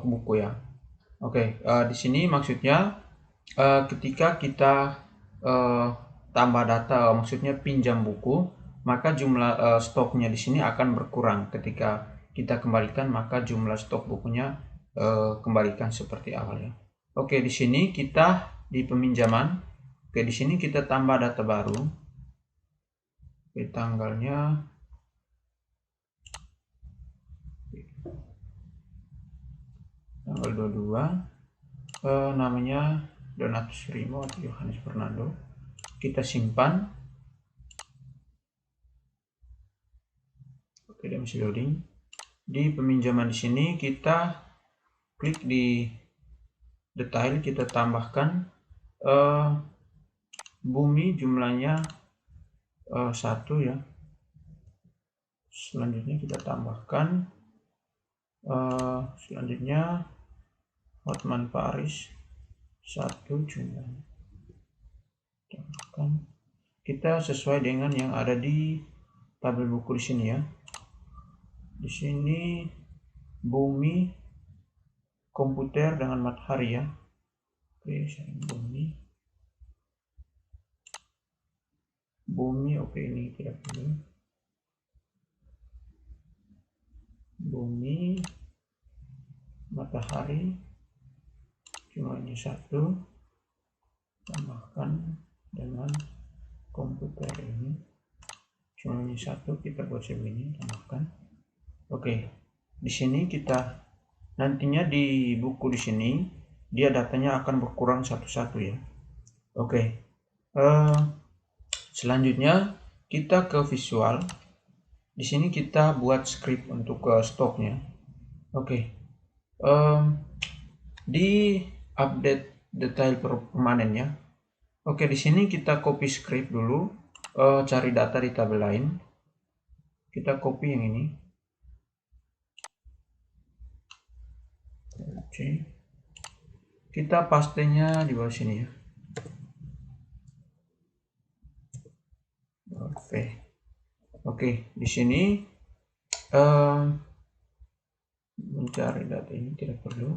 stok buku ya. Oke, di sini maksudnya ketika kita tambah data, maksudnya pinjam buku, maka jumlah stoknya di sini akan berkurang. Ketika kita kembalikan, maka jumlah stok bukunya kembalikan seperti awal ya. Oke, di sini kita di peminjaman. Oke, di sini kita tambah data baru. Oke, tanggalnya tanggal 22. Namanya Donatus Rimo atau Yohanes Fernando. Kita simpan. Oke, dia masih loading. Di peminjaman di sini kita klik di detail, kita tambahkan bumi jumlahnya 1 ya. Selanjutnya kita tambahkan selanjutnya Hotman Paris 1 jumlahnya. Tambahkan. Kita sesuai dengan yang ada di tabel buku di sini ya. Di sini bumi komputer dengan matahari ya. Oke, bumi oke, ini tidak perlu. Bumi matahari jumlahnya 1, tambahkan dengan komputer ini jumlahnya 1, kita buat sebegini, tambahkan. Oke, di sini kita nantinya di buku di sini dia datanya akan berkurang satu-satu ya. Oke, selanjutnya kita ke visual. Di sini kita buat script untuk stoknya. Oke, di update detail permanen ya. Oke, di sini kita copy script dulu, cari data di tabel lain. Kita copy yang ini. Oke. Kita pastenya di bawah sini ya. Oke, di sini mencari data ini tidak perlu.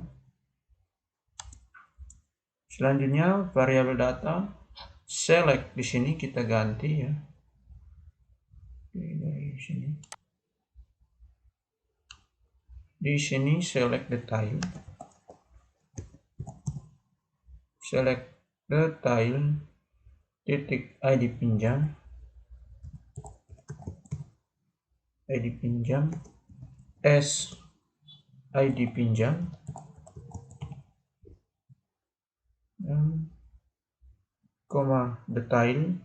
Selanjutnya variabel data select di sini kita ganti ya. Dari sini. Di sini select detail. Select detail titik ID pinjam. ID pinjam S ID pinjam dan koma detail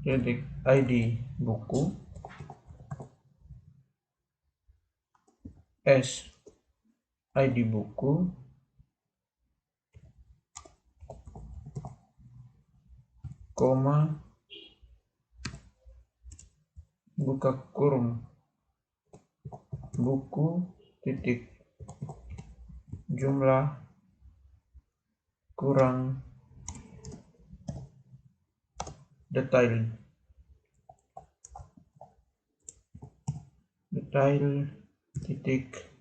titik ID buku S ID buku koma buka kurung buku titik jumlah kurang detail titik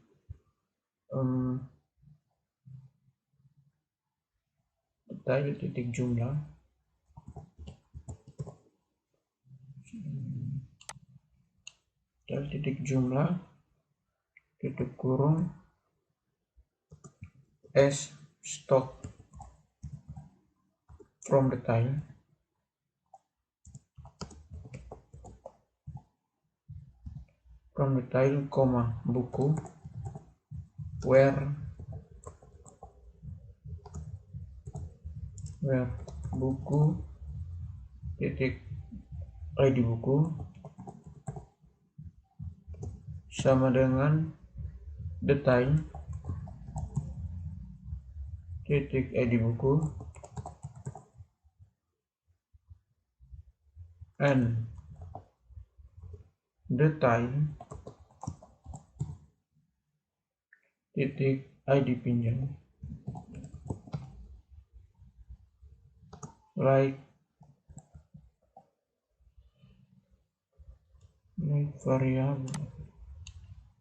detail titik jumlah titik jumlah titik kurung S stock from detail koma buku where buku titik ID buku sama dengan detail titik ID buku and detail titik ID pinjam like variable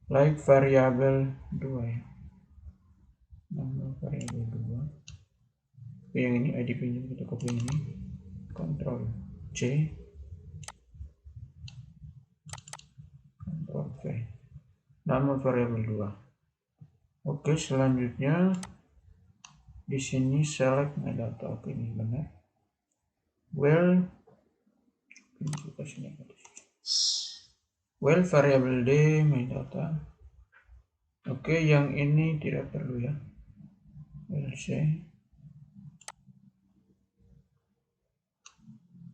like variabel 2 ya, nama variabel 2. Oke, yang ini id pinjam, kita copy ini, Ctrl C, Ctrl V, nama variabel 2. Oke, selanjutnya di sini select my data. Oke, ini benar. Well variable d my data. Oke, yang ini tidak perlu ya. Well c,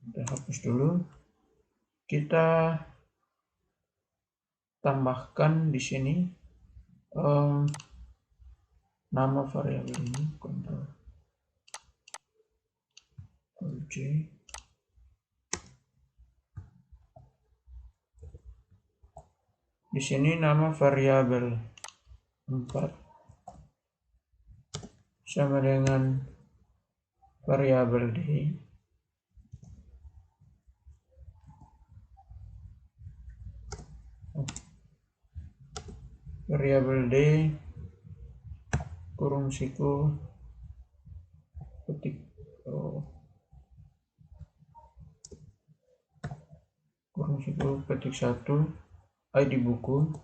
kita hapus dulu. Kita tambahkan di sini nama variabel ini, Ctrl C. Di sini nama variabel 4 sama dengan variabel d. Variabel d kurung siku petik kurung siku petik 1 id buku.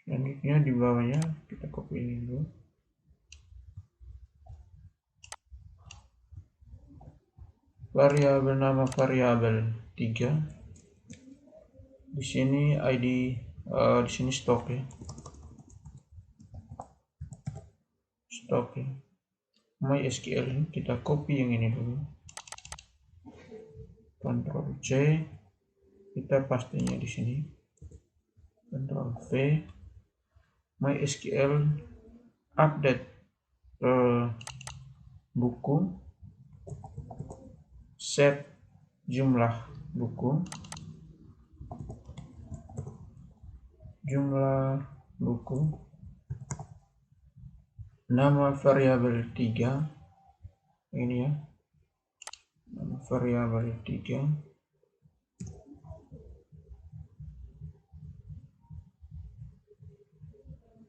Selanjutnya di bawahnya kita copy ini dulu. Variabel nama variabel 3. Di sini id di sini stok ya. Stok ya. MySQL ini kita copy yang ini dulu. Ctrl C, kita pastinya di sini. Ctrl V, MySQL update buku, set jumlah buku, nama variabel 3 ini ya, nama variabel 3,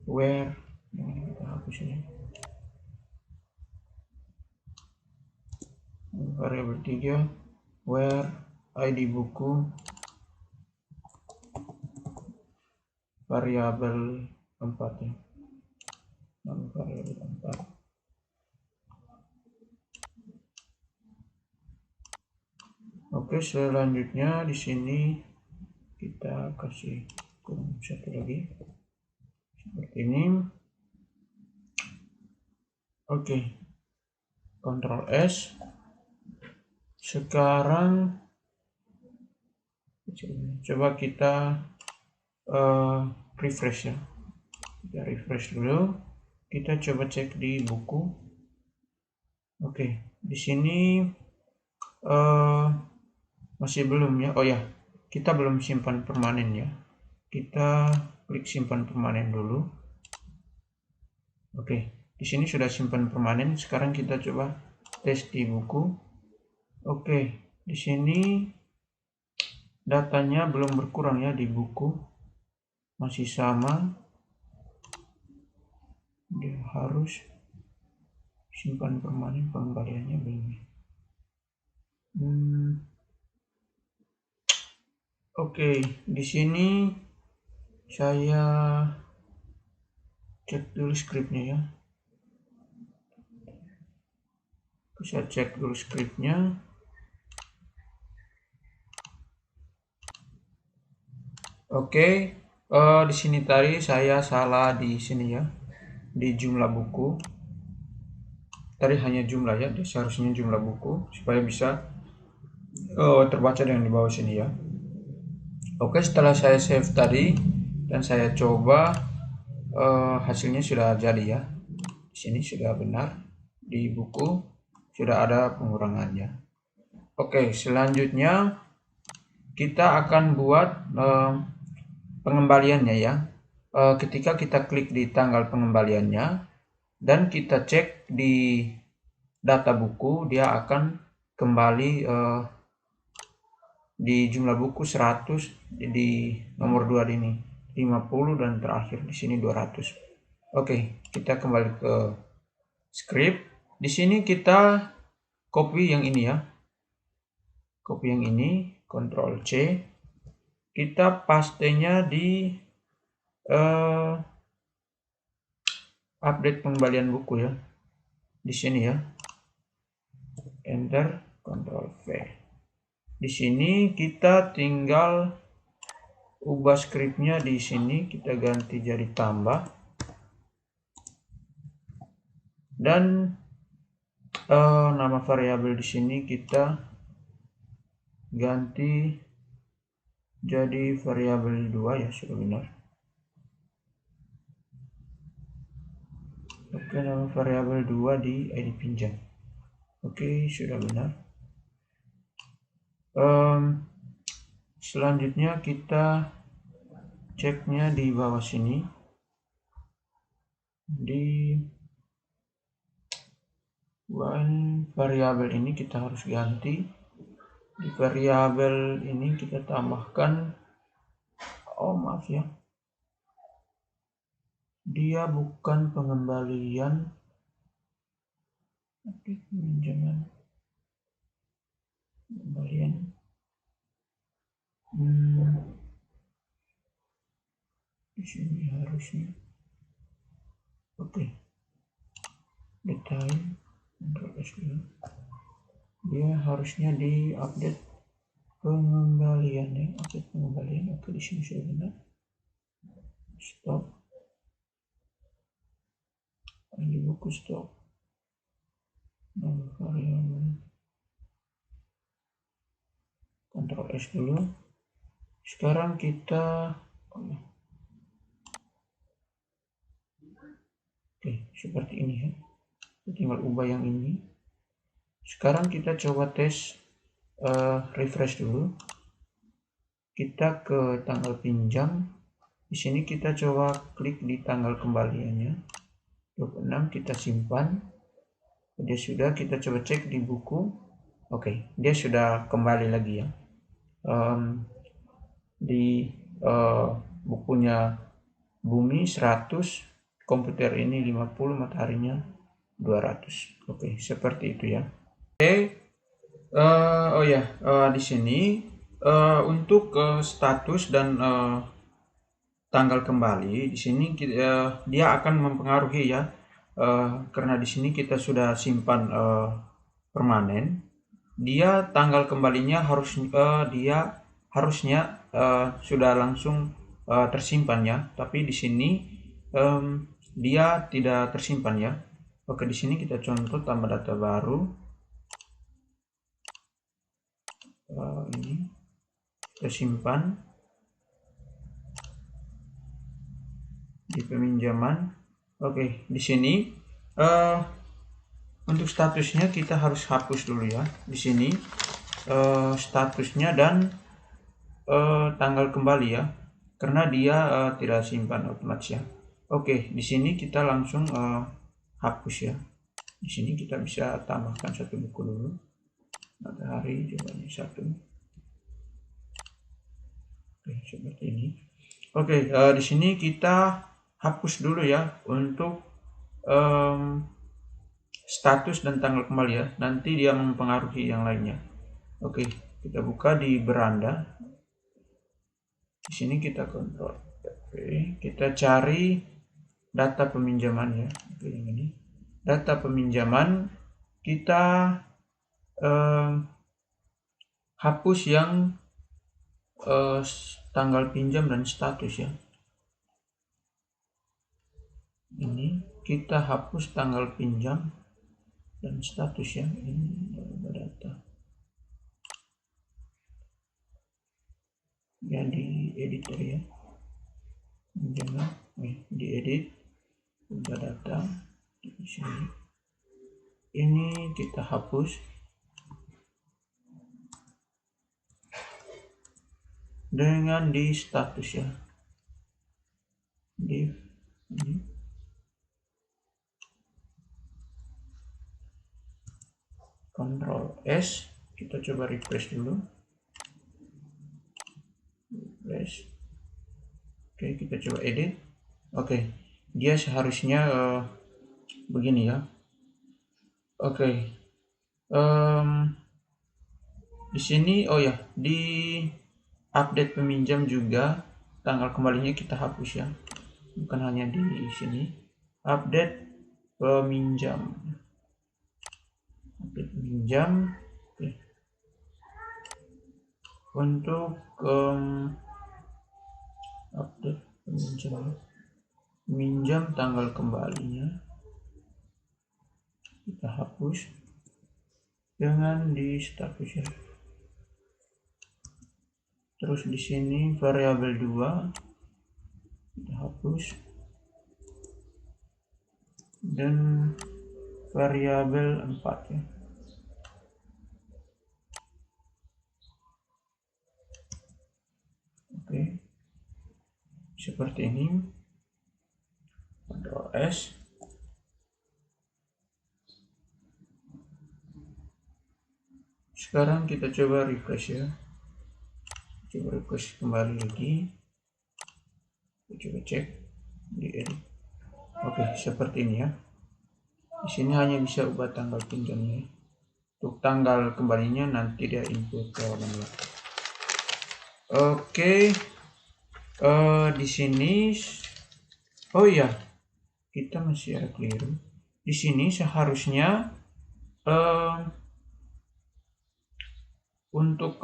where ini kita hapus ini, variabel 3 where id buku variabel 4 ya, nama variabel 4. Oke, selanjutnya di sini kita kasih kurung satu lagi seperti ini. Oke, Ctrl S. Sekarang coba kita refresh ya. Kita refresh dulu. Kita coba cek di buku. Oke, di sini masih belum ya. Oh ya, kita belum simpan permanen ya. Kita klik simpan permanen dulu. Oke, di sini sudah simpan permanen. Sekarang kita coba tes di buku. Oke, di sini datanya belum berkurang ya di buku. Masih sama. Dia harus simpan permanen, pengembaliannya belum. Oke, di sini saya cek dulu scriptnya ya. Saya cek dulu scriptnya. Oke, di sini tadi saya salah di sini ya, di jumlah buku. Tadi hanya jumlah ya, seharusnya jumlah buku supaya bisa terbaca dengan di bawah sini ya. Oke, setelah saya save tadi dan saya coba, hasilnya sudah jadi ya. Di sini sudah benar, di buku sudah ada pengurangannya. Oke, selanjutnya kita akan buat pengembaliannya ya. Ketika kita klik di tanggal pengembaliannya dan kita cek di data buku, dia akan kembali di jumlah buku 100, di nomor 2 ini 50, dan terakhir di sini 200. Oke, kita kembali ke script. Di sini kita copy yang ini ya. Copy yang ini, Ctrl C. Kita pastenya di update pengembalian buku ya. Di sini ya. Enter, Ctrl V. Di sini kita tinggal ubah scriptnya. Di sini kita ganti jadi tambah, dan nama variabel di sini kita ganti jadi variabel 2 ya, sudah benar. Oke, nama variabel 2 di ID pinjam. Oke, sudah benar. Selanjutnya kita ceknya di bawah sini, di variabel ini kita harus ganti. Di variabel ini kita tambahkan, maaf ya, dia bukan pengembalian, tapi pinjaman pengembalian. Di sini harusnya detail, dia harusnya di update pengembalian ya, update pengembalian. Oke, di sini sudah benar. Stop, di buku stop, nama variabel, Ctrl S dulu. Sekarang kita seperti ini ya. Kita tinggal ubah yang ini. Sekarang kita coba tes, refresh dulu. Kita ke tanggal pinjam. Di sini kita coba klik di tanggal kembaliannya 26, kita simpan. Dia sudah, kita coba cek di buku. Oke, dia sudah kembali lagi ya. Di bukunya bumi 100, komputer ini 50, mataharinya 200. Oke, seperti itu ya. Di sini untuk status dan tanggal kembali di sini dia akan mempengaruhi ya, karena di sini kita sudah simpan permanen. Dia tanggal kembalinya dia harusnya sudah langsung tersimpan ya, tapi di sini dia tidak tersimpan ya. Oke, di sini kita contoh tambah data baru. Ini kita simpan di peminjaman. Oke, di sini untuk statusnya kita harus hapus dulu ya. Di sini statusnya dan tanggal kembali ya, karena dia tidak simpan otomatis ya. Oke, di sini kita langsung hapus ya. Di sini kita bisa tambahkan satu buku dulu. Matahari jumlahnya 1. Oke, seperti ini. Oke, di sini kita hapus dulu ya untuk status dan tanggal kembali ya. Nanti dia mempengaruhi yang lainnya. Oke, kita buka di beranda. Di sini kita kontrol. Oke, kita cari data peminjaman ya. Oke, yang ini. Data peminjaman kita hapus yang tanggal pinjam dan status ya. Ini kita hapus tanggal pinjam dan status ya. Ini data yang di editor ya. Pinjaman, di edit, ubah data di sini. Ini kita hapus dengan di status ya. Di ini. Ctrl S, kita coba refresh dulu. refresh. Oke, kita coba edit. Oke, dia seharusnya begini ya. Oke, di sini di update peminjam juga tanggal kembalinya kita hapus ya, bukan hanya di sini. Update peminjam, Oke. Untuk update peminjam tanggal kembalinya kita hapus, jangan di status ya. Terus di sini variabel 2 kita hapus, dan variabel 4 ya. Oke, seperti ini. Ctrl S. Sekarang kita coba refresh ya. Coba refresh kembali lagi. Kita coba cek di edit. Oke, seperti ini ya. Di sini hanya bisa ubah tanggal pinjamnya. Untuk tanggal kembalinya nanti dia input ke manual. Oke, di sini kita masih ada keliru. Di sini seharusnya untuk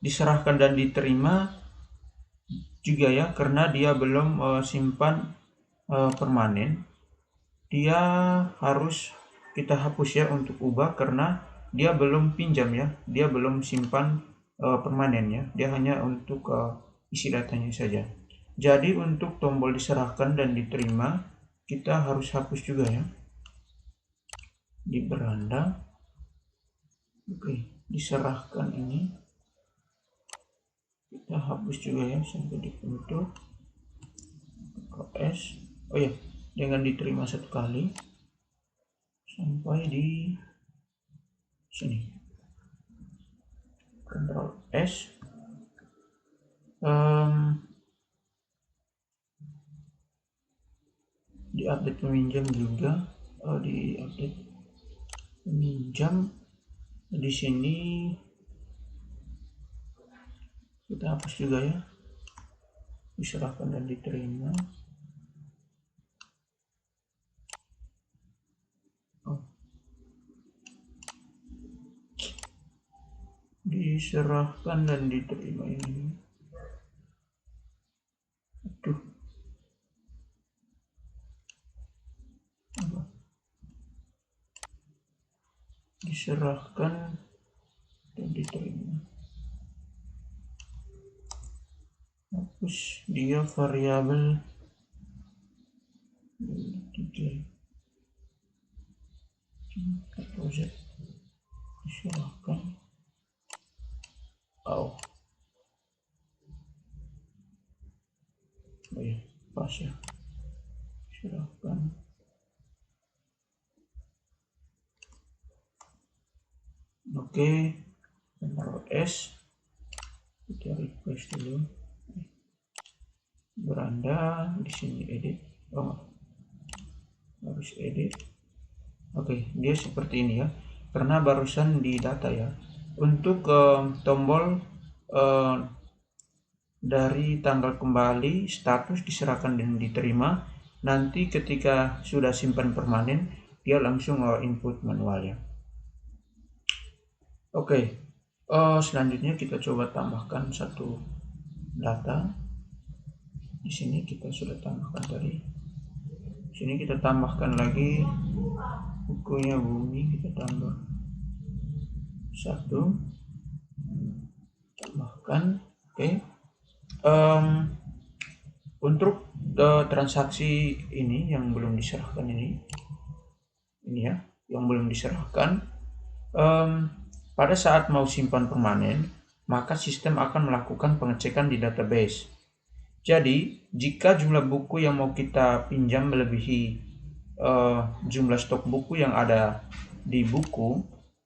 diserahkan dan diterima juga ya, karena dia belum simpan permanen. Dia harus kita hapus ya untuk ubah, karena dia belum pinjam ya, dia belum simpan permanen ya, dia hanya untuk isi datanya saja. Jadi untuk tombol diserahkan dan diterima kita harus hapus juga ya, di beranda. Oke, diserahkan ini kita hapus juga ya sampai di penutup. S. Dengan diterima satu kali sampai di sini. Ctrl S. Di update peminjam juga, di update peminjam di sini kita hapus juga ya, diserahkan dan diterima. Diserahkan dan diterima ini. Diserahkan dan diterima. Hapus dia variabel 3 atau Z. Diserahkan. Pas ya. Diserahkan. Oke, Ctrl S. Kita refresh dulu. Beranda di sini edit. Harus edit. Oke, dia seperti ini ya, karena barusan di data ya. Untuk tombol dari tanggal kembali, status diserahkan dan diterima, nanti ketika sudah simpan permanen dia langsung input manual ya. Oke, selanjutnya kita coba tambahkan satu data. Di sini kita sudah tambahkan tadi. Di sini kita tambahkan lagi bukunya Bumi, kita tambah satu, tambahkan. Oke. Untuk transaksi ini yang belum diserahkan ini ya, yang belum diserahkan, pada saat mau simpan permanen, maka sistem akan melakukan pengecekan di database. Jadi, jika jumlah buku yang mau kita pinjam melebihi jumlah stok buku yang ada di buku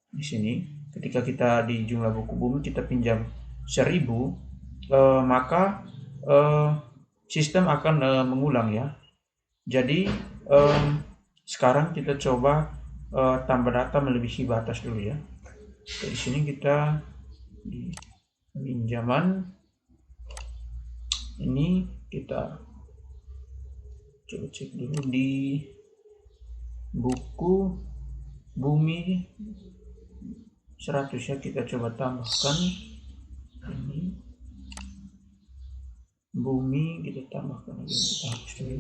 di sini, ketika kita di jumlah buku Bumi kita pinjam 1000, maka sistem akan mengulang ya. Jadi sekarang kita coba tambah data melebihi batas dulu ya. Di sini kita di pinjaman ini kita coba cek dulu di buku bumi 100 ya, kita coba tambahkan ini bumi, kita tambahkan lagi, kita hapus dulu,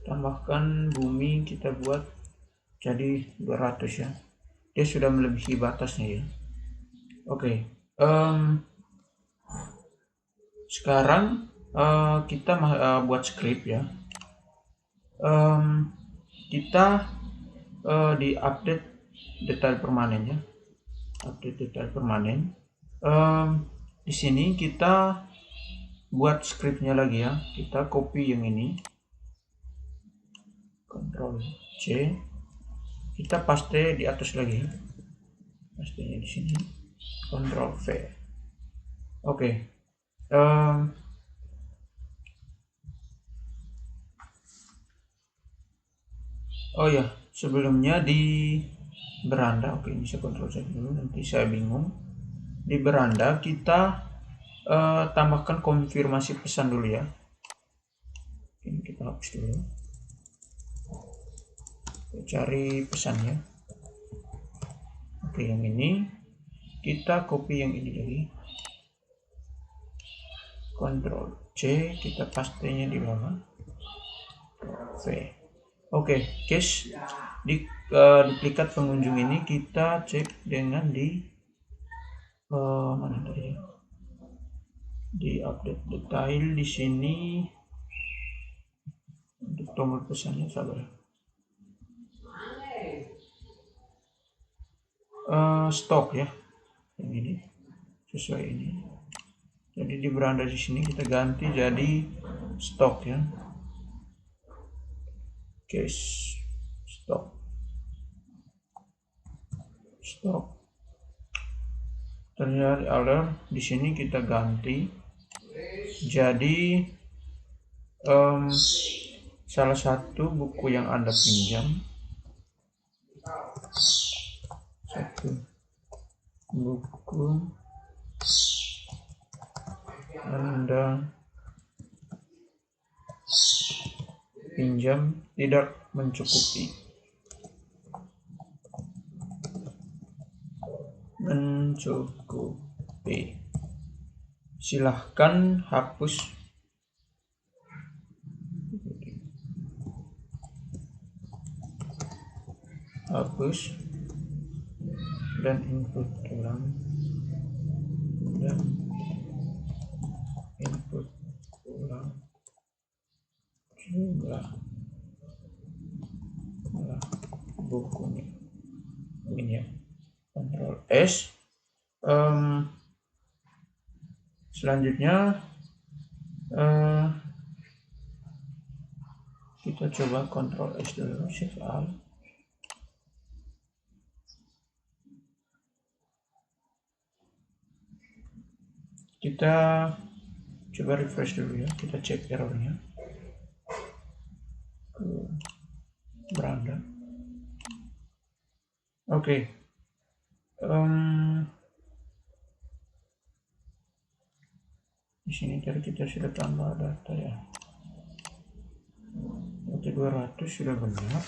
tambahkan bumi, kita buat jadi 200 ya, dia sudah melebihi batasnya ya. Oke, sekarang kita buat script ya. Kita di update detail permanen ya, update detail permanen. Di sini kita buat scriptnya lagi ya, kita copy yang ini, Ctrl C, kita paste di atas lagi ya, pastenya di sini, Ctrl V. Oke, oh ya, sebelumnya di beranda, oke ini saya Ctrl Z dulu, nanti saya bingung. Di beranda kita tambahkan konfirmasi pesan dulu ya. Ini kita hapus dulu, cari pesannya. Oke, yang ini kita copy, yang ini lagi, Ctrl C, kita pastenya di bawah, V. Oke, case di duplikat pengunjung ini kita cek dengan di mana tadi ya? Di update detail di sini, untuk tombol pesannya sabar. Stok ya, yang ini sesuai ini. Jadi di beranda di sini kita ganti jadi stok ya. Case stok. Ternyata alert di sini kita ganti jadi salah satu buku yang Anda pinjam, satu buku Anda pinjam tidak mencukupi. Silahkan hapus dan input ulang jumlah bukunya ini ya, Ctrl S. Selanjutnya kita coba Ctrl S dulu, Shift Alt. Kita coba refresh dulu ya, kita cek errornya. Beranda. Oke. Di sini tadi kita sudah tambah data ya. Oke, 200 sudah benar.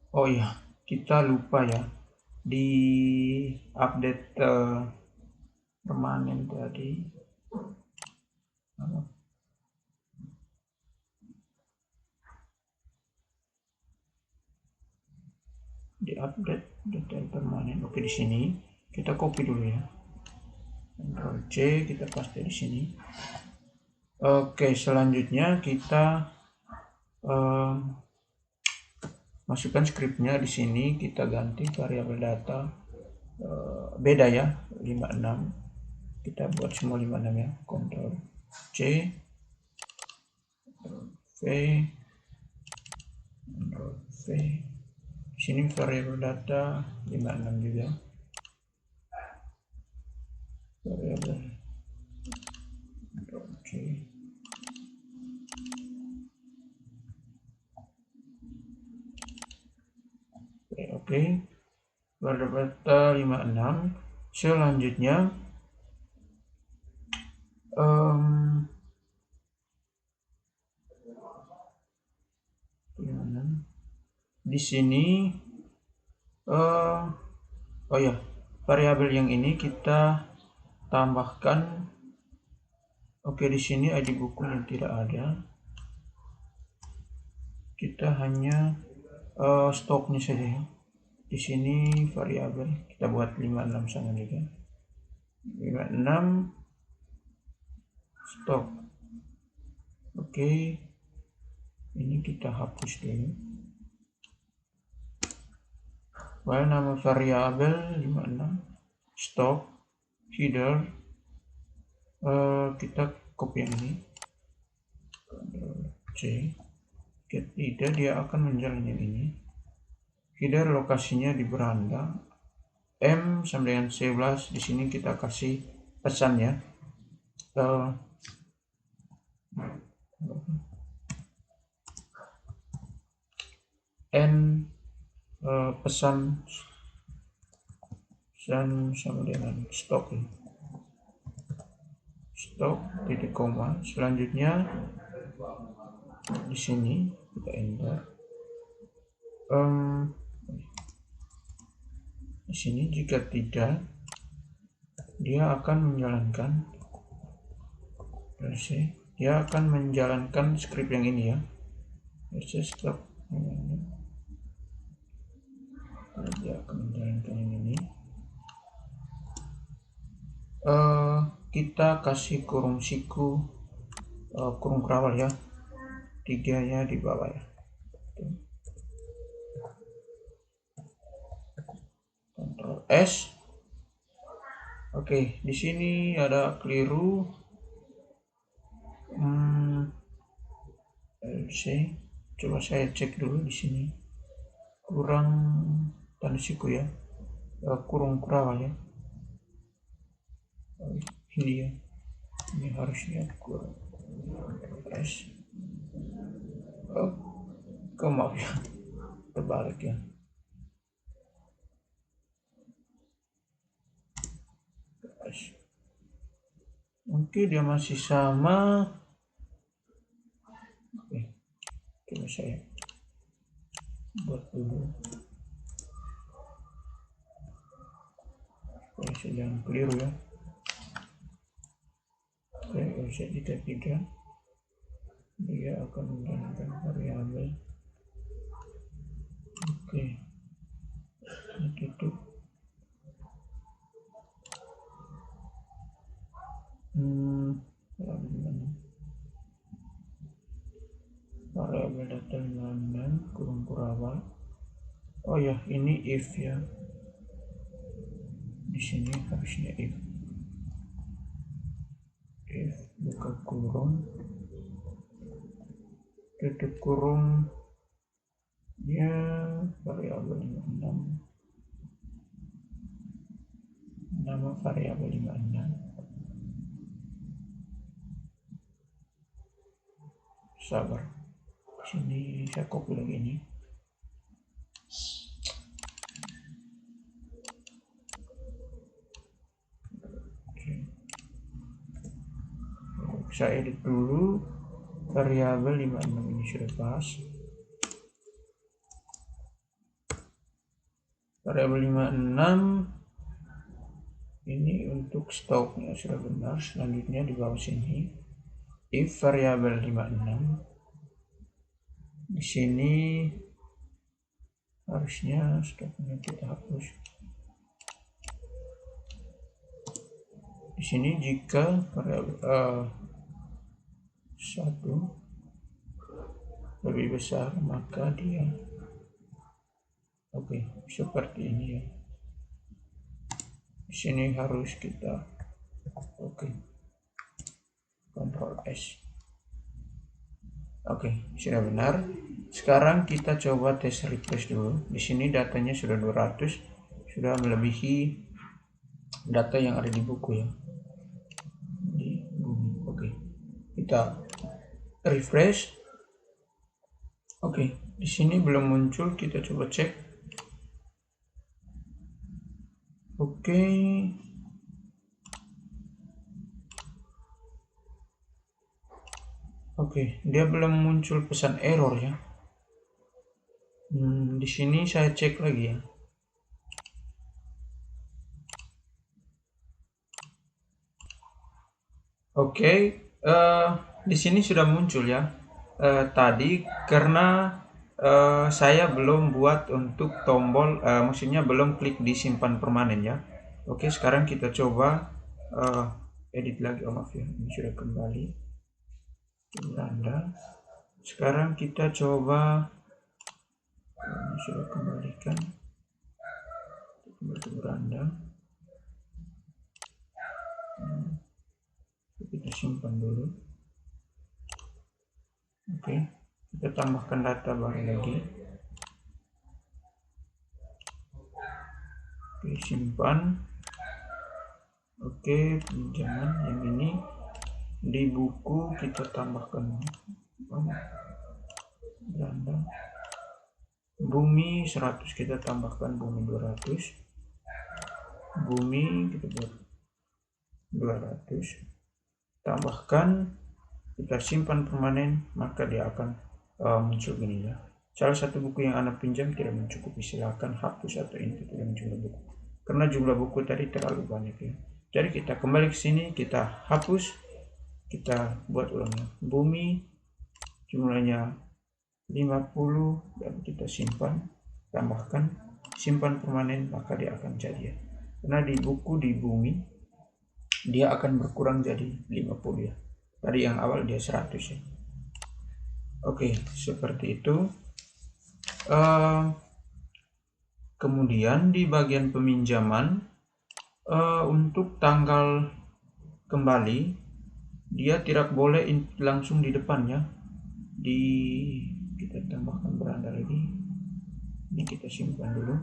Oh iya, kita lupa ya di update permanen tadi. Di update detail permanen. Oke, di sini kita copy dulu ya. Ctrl C, kita paste di sini. Oke, selanjutnya kita masukkan scriptnya di sini, kita ganti variabel data beda ya, 56. Kita buat semua 56 ya. Ctrl C, V, Ctrl V, Di sini variabel data 56 juga. Variabel oke. Oke. Variabel data 56. Selanjutnya di sini oh ya, variabel yang ini kita tambahkan. Oke, di sini ID bukunya tidak ada. Kita hanya stoknya saja ya. Di sini variabel kita buat 56 sama juga. 56 stok. Oke. Ini kita hapus dulu. File nama variabel 56 stok header, kita copy yang ini, Ctrl C. Jika tidak, dia akan menjalan yang ini. Header lokasinya di beranda M sama dengan 11. Di sini kita kasih pesan ya, N pesan sama dengan stok titik koma. Selanjutnya di sini kita enter. Di sini jika tidak, dia akan menjalankan script yang ini ya. Stop. Dia akan menjalankan yang ini. Kita kasih kurung siku, kurung kerawal ya, 3-nya di bawah ya. Ctrl S. Oke, di sini ada keliru. LC. Coba saya cek dulu di sini. Kurang tanda siku ya, kurung kerawal ya. Ini ya, ini harusnya kurang S. Maaf ya, terbalik ya. Oke, dia masih sama. Oke, coba saya buat dulu supaya saya jangan keliru ya. Oke, jika tidak, dia akan menggunakan variabel. Oke, tutup. Variabel data 56 kurung kerawal. Oh ya, ini if ya. Di sini harusnya if buka kurung, tutup kurung, ya variabel 56, nama variabel 56. Sabar, sini saya copy lagi ini. Saya edit dulu variabel 56 ini sudah pas. Variabel 56 ini untuk stoknya sudah benar. Selanjutnya di bawah sini if variabel 56, di sini harusnya stoknya kita hapus. Di sini jika variabel 1 lebih besar, maka dia seperti ini ya. Di sini harus kita Ctrl S. Sudah benar. sekarang kita coba tes refresh dulu. Di sini datanya sudah 200, sudah melebihi data yang ada di buku ya. Di bumi. Oke. Kita refresh. Oke, di sini belum muncul, kita coba cek. Oke. Oke, dia belum muncul pesan error ya. Di sini saya cek lagi ya. Oke, di sini sudah muncul ya. Tadi karena saya belum buat untuk tombol, maksudnya belum klik di simpan permanen ya. Oke, sekarang kita coba edit lagi. Oh maaf ya, ini sudah kembali. Beranda. Sekarang kita coba, ini sudah kembalikan. Kembali ke beranda. Kita simpan dulu. Oke, kita tambahkan data baru lagi. Oke, simpan. Oke, pinjaman yang ini di buku kita tambahkan beranda. Bumi 100 kita tambahkan bumi 200. Bumi kita buat 200. Tambahkan, kita simpan permanen, maka dia akan muncul gini ya. Salah satu buku yang Anda pinjam tidak mencukupi, silakan hapus atau input ulang jumlah buku. Karena jumlah buku tadi terlalu banyak ya. Jadi kita kembali ke sini, kita hapus, kita buat ulangnya. Bumi jumlahnya 50 dan kita simpan, tambahkan, simpan permanen, maka dia akan jadi ya. Karena di buku di bumi dia akan berkurang jadi 50 ya. Tadi yang awal dia 100 ya. Oke, seperti itu. Kemudian di bagian peminjaman, untuk tanggal kembali dia tidak boleh langsung di depannya. Kita tambahkan beranda lagi. Ini kita simpan dulu.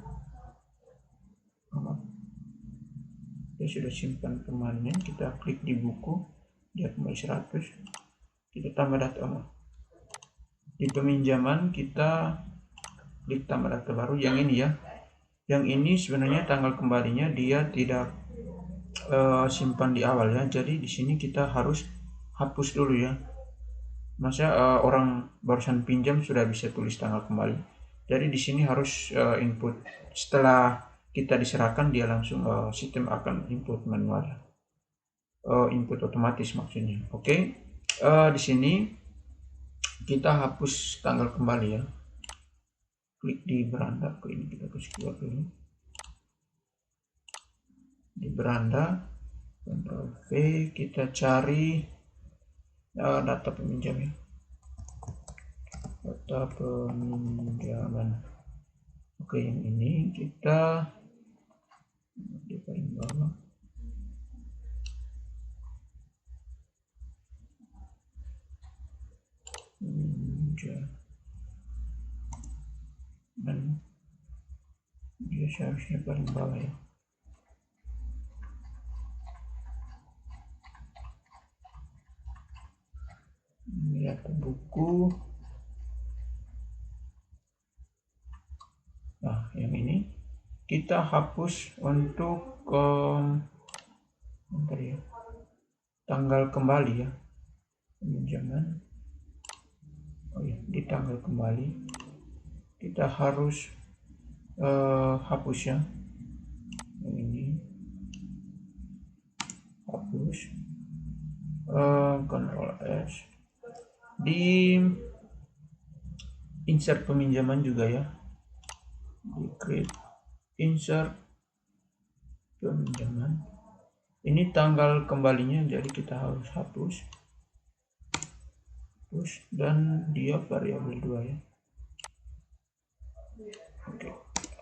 Dia sudah simpan permanen, kita klik di buku, dia kembali 100, kita tambah data. Di peminjaman kita klik tambah data baru, yang ini ya. Yang ini sebenarnya tanggal kembalinya dia tidak simpan di awal ya. Jadi di sini kita harus hapus dulu ya. Masa orang barusan pinjam sudah bisa tulis tanggal kembali. Jadi di sini harus input setelah kita diserahkan, dia langsung sistem akan input manual, input otomatis maksudnya. Oke, di sini kita hapus tanggal kembali ya. Klik di beranda, ke ini kita kasih keluar dulu. Di beranda, Ctrl V, kita cari data peminjam ya. Data peminjaman. Oke, yang ini kita di paling bawah. Dan dia seharusnya paling bawah ya. Lihat buku. Nah, yang ini kita hapus untuk ya, tanggal kembali ya, peminjaman. Oh ya, di tanggal kembali kita harus hapus ya. Yang ini hapus, Ctrl S. Di insert peminjaman juga ya, di create insert peminjaman. Ini tanggal kembalinya, jadi kita harus hapus dan dia variabel 2 ya. Oke,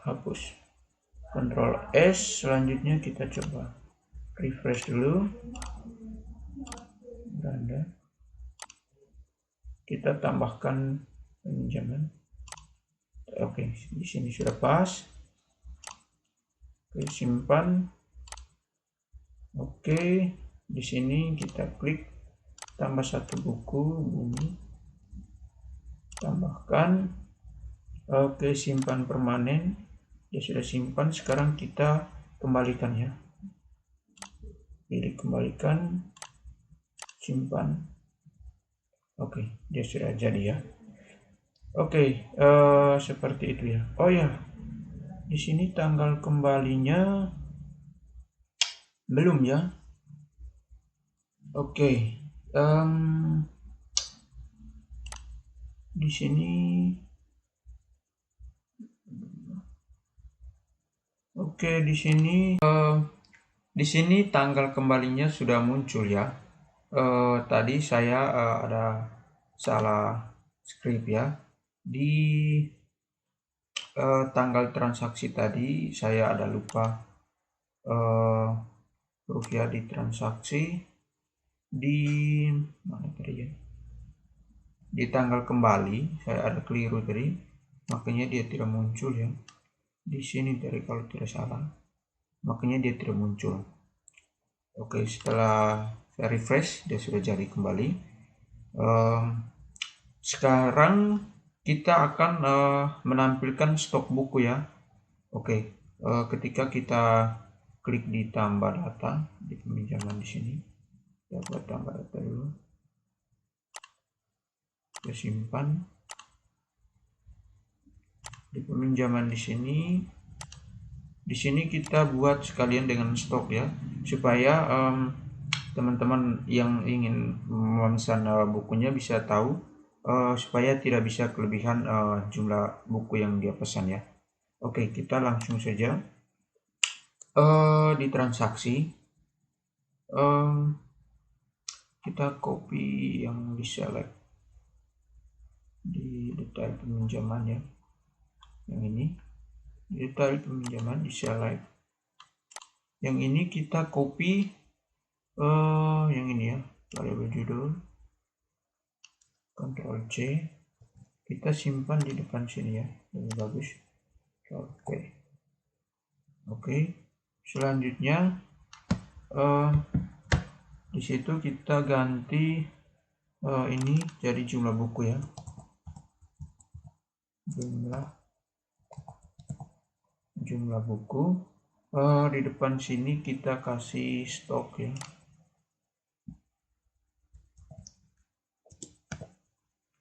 hapus, Ctrl S. Selanjutnya kita coba refresh dulu beranda, kita tambahkan peminjaman. Oke, di sini sudah pas. Oke, simpan. Oke, di sini kita klik tambah satu buku bumi, tambahkan. Oke, simpan permanen. Dia sudah simpan. Sekarang kita kembalikan ya. Pilih kembalikan, simpan. Oke, dia sudah jadi ya. Oke, seperti itu ya. Oh ya, di sini tanggal kembalinya belum ya. Oke, di sini. Oke, di sini tanggal kembalinya sudah muncul ya. Tadi saya ada salah script ya. Di tanggal transaksi tadi saya ada lupa huruf ya di transaksi di mana tadi ya? Di tanggal kembali saya ada keliru tadi, makanya dia tidak muncul ya. Di sini tadi kalau tidak salah, makanya dia tidak muncul. Oke, setelah saya refresh dia sudah jadi kembali. Sekarang kita akan menampilkan stok buku ya. Oke, ketika kita klik di tambah data di peminjaman di sini, kita buat tambah data dulu. Kita simpan di peminjaman di sini. Di sini kita buat sekalian dengan stok ya, supaya teman-teman yang ingin memesan bukunya bisa tahu, supaya tidak bisa kelebihan jumlah buku yang dia pesan ya. Oke, kita langsung saja di transaksi. Kita copy yang di select di detail peminjaman ya, yang ini detail peminjaman di select. Yang ini kita copy yang ini ya, variabel judul, Ctrl C, kita simpan di depan sini ya, lebih bagus. Oke, selanjutnya di situ kita ganti ini jadi jumlah buku ya, jumlah buku. Di depan sini kita kasih stok ya.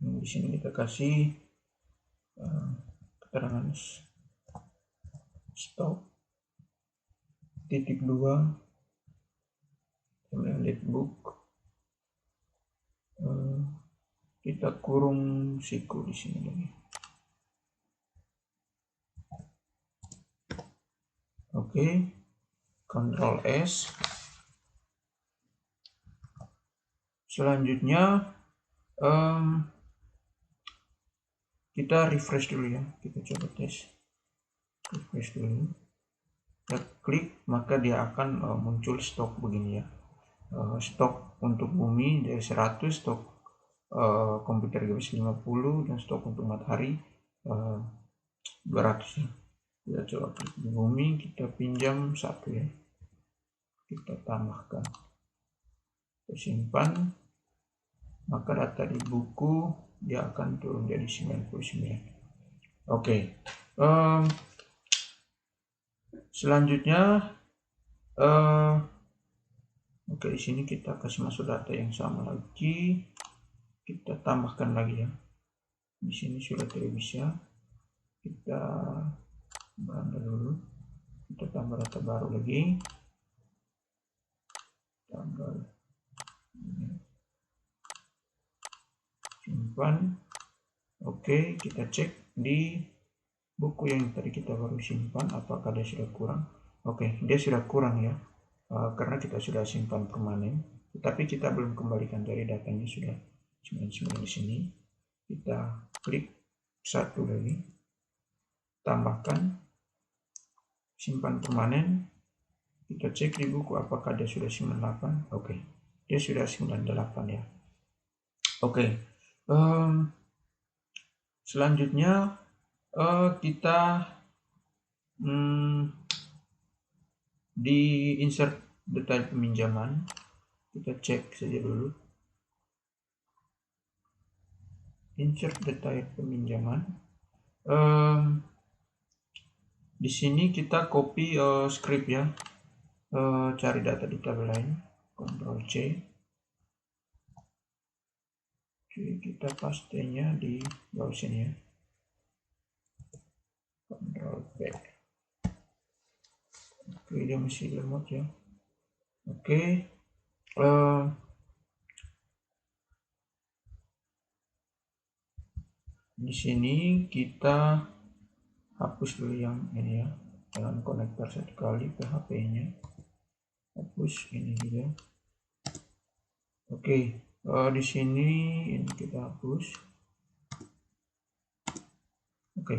Di sini kita kasih keterangan stok .2 lead book, kita kurung siku di sini lagi. Oke, Ctrl S. Selanjutnya kita refresh dulu ya, kita coba tes refresh dulu. Kita klik, maka dia akan muncul stok begini ya. Stok untuk bumi dari 100, stok komputer GBS 50, dan stok untuk matahari 200 ya. Kita coba klik di bumi, kita pinjam 1 ya, kita tambahkan, kita simpan, maka data di buku dia akan turun jadi 99. Oke, selanjutnya oke, di sini kita kasih masuk data yang sama lagi, kita tambahkan lagi ya. Di sini sudah tidak bisa, kita beranda dulu, kita tambah data baru lagi, tambah simpan. Oke, kita cek di buku yang tadi kita baru simpan apakah dia sudah kurang. Oke, dia sudah kurang ya, karena kita sudah simpan permanen, tetapi kita belum kembalikan dari datanya sudah 99 di sini. Kita klik 1 lagi, tambahkan, simpan permanen, kita cek di buku apakah dia sudah 98. Oke, dia sudah 98 ya. Oke, Selanjutnya kita di insert detail peminjaman, kita cek saja dulu. Insert detail peminjaman. Di sini kita copy script ya. Cari data di tabel lain, Ctrl C. Oke, kita pastenya di bawah sini ya. Ctrl V. Oke, dia masih lemot ya. Oke. Di sini kita hapus dulu yang ini ya, dengan konektor satu kali PHP-nya. Hapus ini juga. Oke, di sini ini kita hapus. Oke,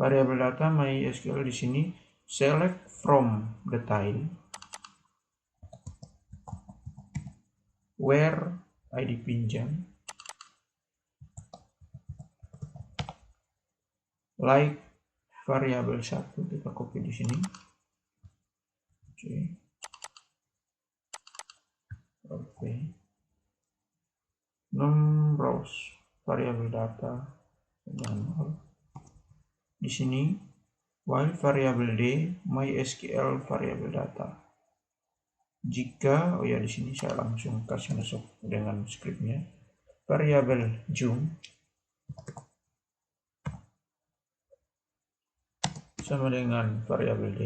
variabel data MySQL di sini select from detail where ID pinjam like variabel 1, kita copy di sini. Oke. Num rows variabel data dengan 0. Di sini while variabel d MySQL variabel data. Jika di sini saya langsung kasih masuk dengan scriptnya, variabel jum sama dengan variabel d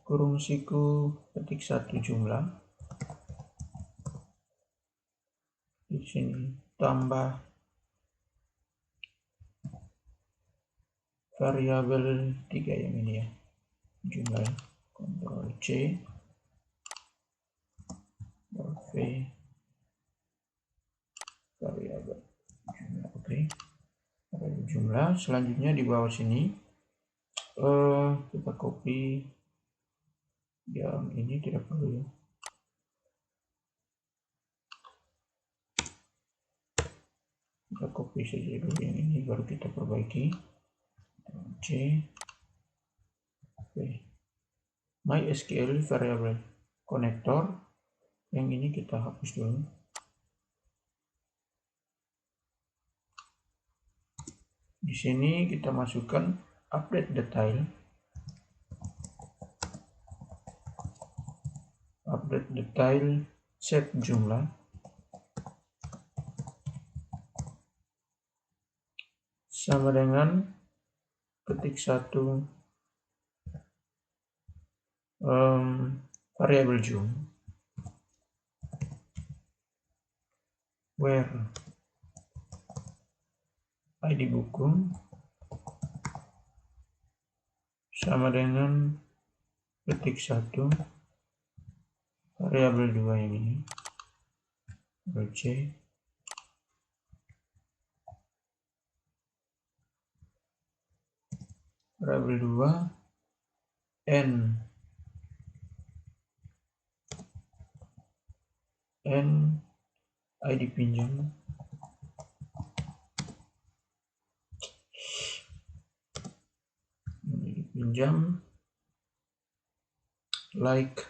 kurung siku ketik 1 jumlah. Di sini tambah variabel 3 yang ini ya, jumlah. Ctrl C, V, variabel jumlah. Oke, variabel jumlah. Selanjutnya di bawah sini kita copy yang ini, tidak perlu ya. Kita copy saja dulu yang ini, baru kita perbaiki. C, MySQL variable konektor yang ini kita hapus dulu. Di sini kita masukkan update detail, set jumlah sama dengan ketik 1 variabel jum where ID buku sama dengan ketik 1 variabel 2 yang ini, C, variabel 2 n ID pinjam like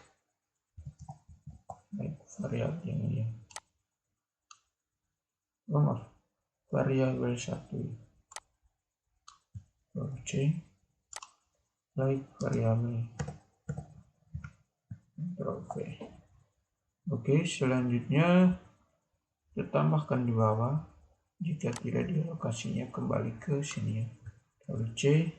variabel yang ini ya. Variabel 1 C like variabel Ctrl V. Oke, selanjutnya kita tambahkan di bawah, jika tidak dialokasinya kembali ke sini ya. Ctrl C,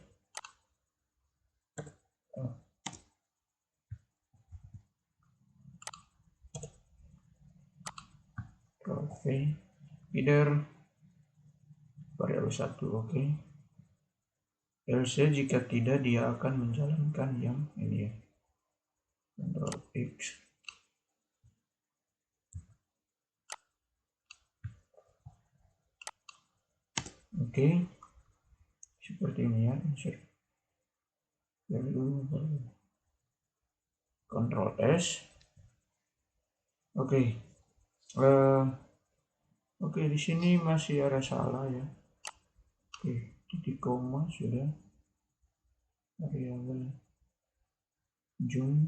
Ctrl V, either variabel 1, oke. Else jika tidak, dia akan menjalankan yang ini ya. Ctrl X. Oke, seperti ini ya, insert. Lalu Ctrl S. Oke, Oke, di sini masih ada salah ya. Oke, titik koma sudah. Variabel Jum,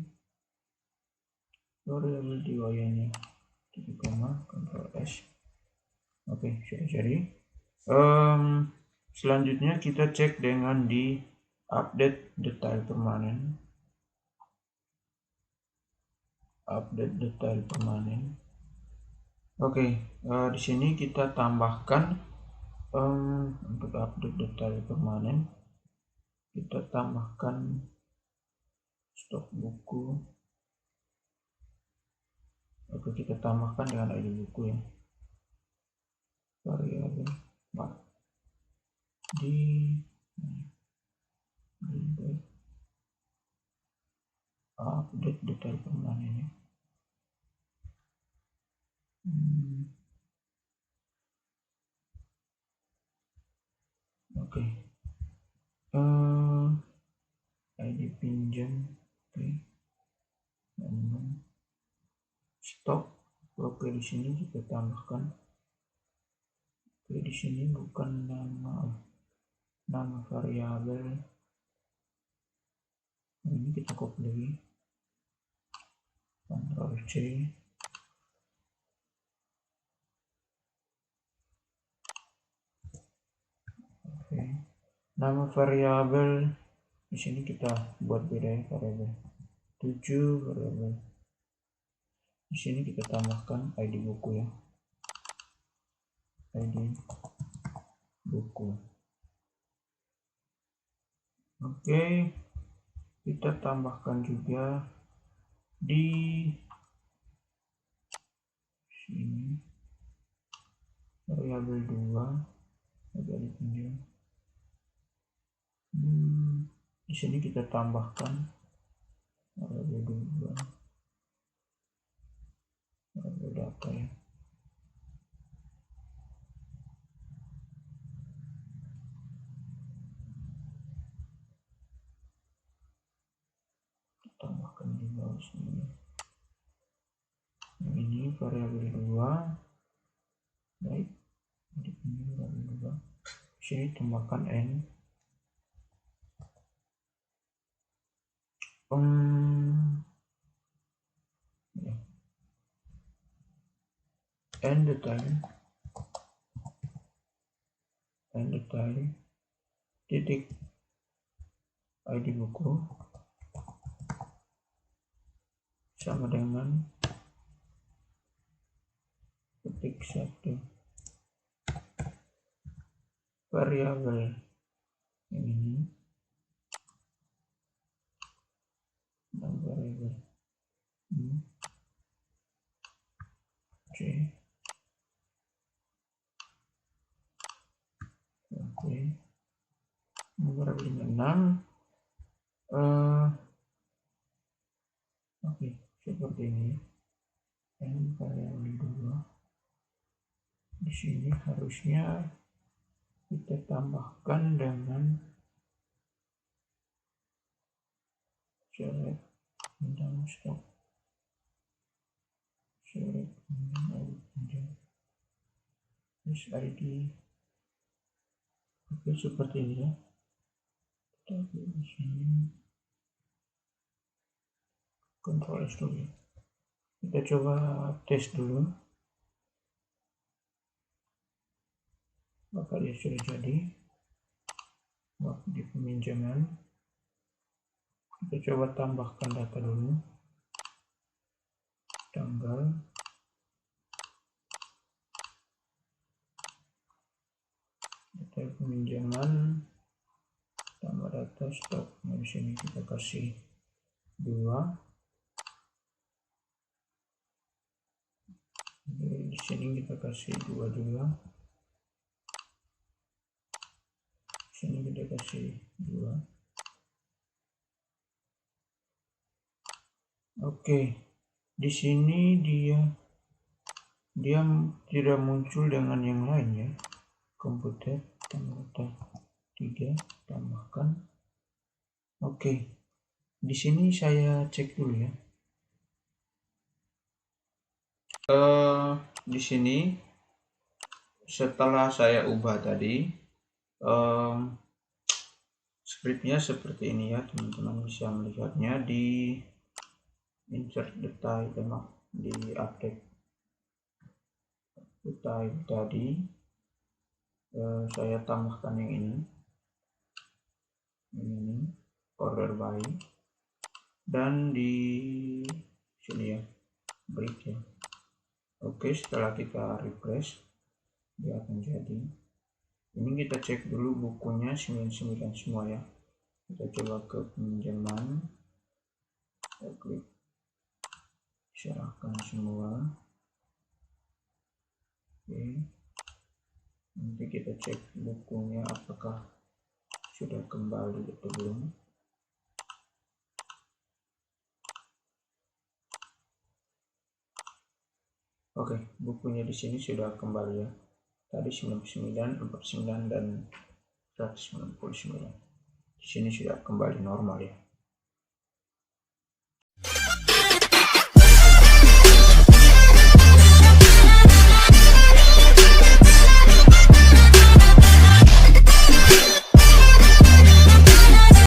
variabel DIY-nya titik koma, Ctrl S. Oke, sudah jadi. Selanjutnya kita cek dengan di update detail permanen. Update detail permanen. Oke, di sini kita tambahkan untuk update detail permanen, kita tambahkan stok buku. Oke, kita tambahkan dengan ID buku ya. Variabel di update detail permanen ya. Oke. ID pinjam. Oke. Stok. Oke, di sini kita tambahkan. Oke, di sini bukan nama variabel. Ini kita copy lagi. Ctrl C. Oke. Nama variabel di sini kita buat beda ya, variabel 7, variabel. Di sini kita tambahkan ID buku ya. ID buku. Oke, kita tambahkan juga di sini variabel 2 agak dipinjam. Di sini kita tambahkan variabel 2 variabel data ya. Tambahkan di bawah sini. Ini variabel 2. Baik, di sini variabel 2. Di sini tambahkan n. Ya. N detail titik ID buku sama dengan ketik 1 variabel ini dan variabel C. Oke, variabel 6. Oke, seperti ini. Dan variabel 2 di sini harusnya kita tambahkan dengan select tentang stok, select pinjam, ID. Oke, seperti ini ya. Tapi di sini Ctrl S dulu. Kita coba tes dulu. Maka dia sudah jadi. Waktu di peminjaman. Kita coba tambahkan data dulu. Tanggal. Data peminjaman. Tambah data stok. Nah, di sini kita kasih 2. Di sini kita kasih 2 juga. Di sini kita kasih 2. Oke, di sini dia tidak muncul dengan yang lain ya. Komputer tambah 3 tambahkan. Oke, di sini saya cek dulu ya. Di sini setelah saya ubah tadi, scriptnya seperti ini ya, teman-teman bisa melihatnya di insert detail, di update detail tadi. Saya tambahkan yang ini order by, dan di sini ya break ya. Oke, setelah kita refresh dia akan jadi. Ini kita cek dulu bukunya 99 semua ya. Kita coba ke pinjaman, kita klik serahkan semua. Oke, nanti kita cek bukunya apakah sudah kembali atau belum. Oke, bukunya di sini sudah kembali ya. Tadi 99, 49 dan 199. Di sini sudah kembali normal ya.